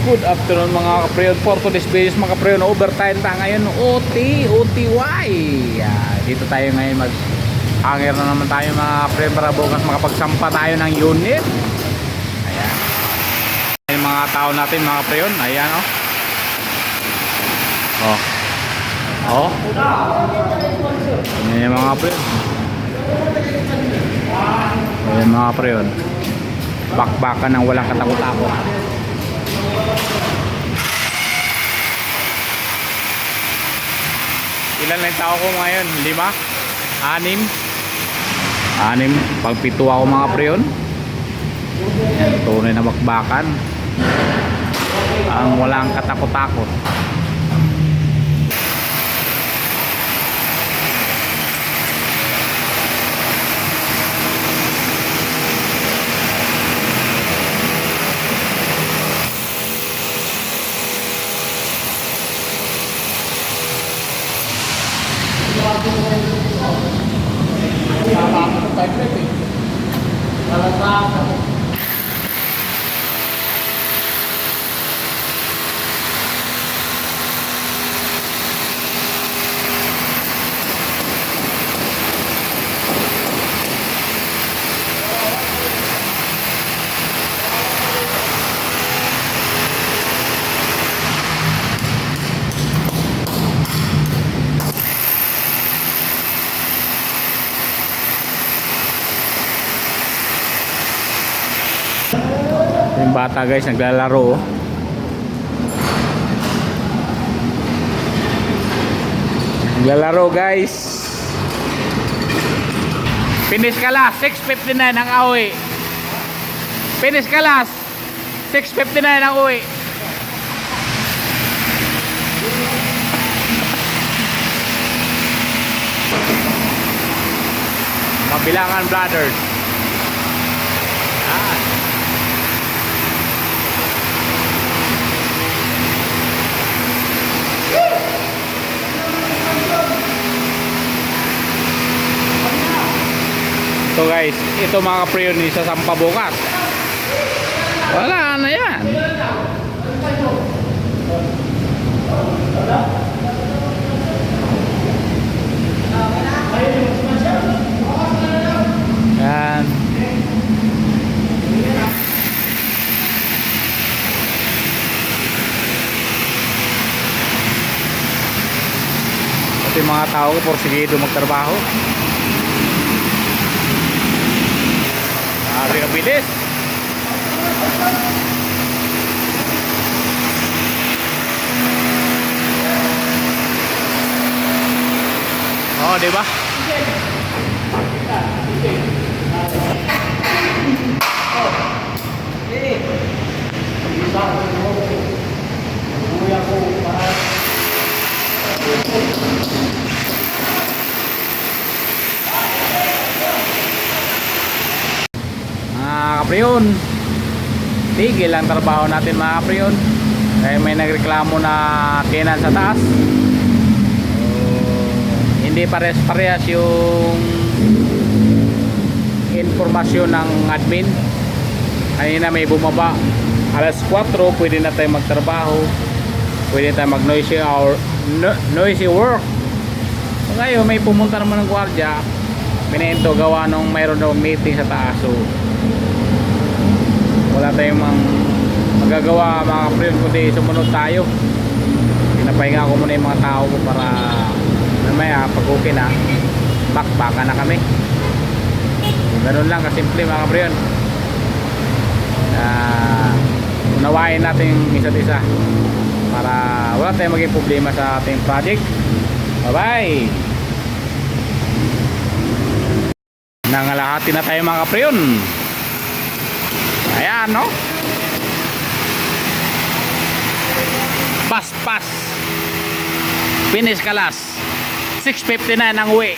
Good afternoon mga kapreyon. For today's videos mga kapreyon, overtime tayo ngayon. OTY. Dito tayo ngayon hanger na naman tayo mga kapreyon para bukas makapagsampa tayo ng unit. Ayan. Yung mga tao natin mga kapreyon. Ayan o. Oh. Ayan yung mga kapreyon. Ayan mga kapreyon. Bakbakan ng walang katakot-takot. Ilan lang tao ko ngayon? 5? 6? Pagpito ako mga preyon. Yan, tunay na bakbakan ang walang katakot-takot. Yung bata guys naglalaro. Naglalaro guys. Finish kalas 6:59 ang uwi. Finish kalas 6:59 ang uwi. Mabilangan Brothers. So guys, ito mga kapreyon isa sampa bukas. Wala na yan. Yan. Ito yung mga tao porsigido magtrabaho. Sabi ka bilis. Oh, di ba? Kapreyon, tigil ang trabaho natin mga kapreyon. Kaya may nagreklamo na tenant sa taas. Hindi parehas yung informasyon ng admin. Kanina may bumaba alas 4, pwede na tayo magtrabaho, pwede tayo mag noisy work. So ngayon may pumunta naman ng gwardiya, pinento gawa nung mayroon daw meeting sa taas. So wala tayong magagawa mga kapreyon kundi sumunod tayo. Pinapahinga ko muna yung mga tao ko para mamaya pag okay na bakbakan na kami. Ganun lang kasimple mga kapreyon. Unawain natin isa't isa para wala tayong maging problema sa ating project. Bye bye. Nangalahati na tayo mga kapreyon. Ayan, no? Pas. Finish kalas 6:59 ang uwi.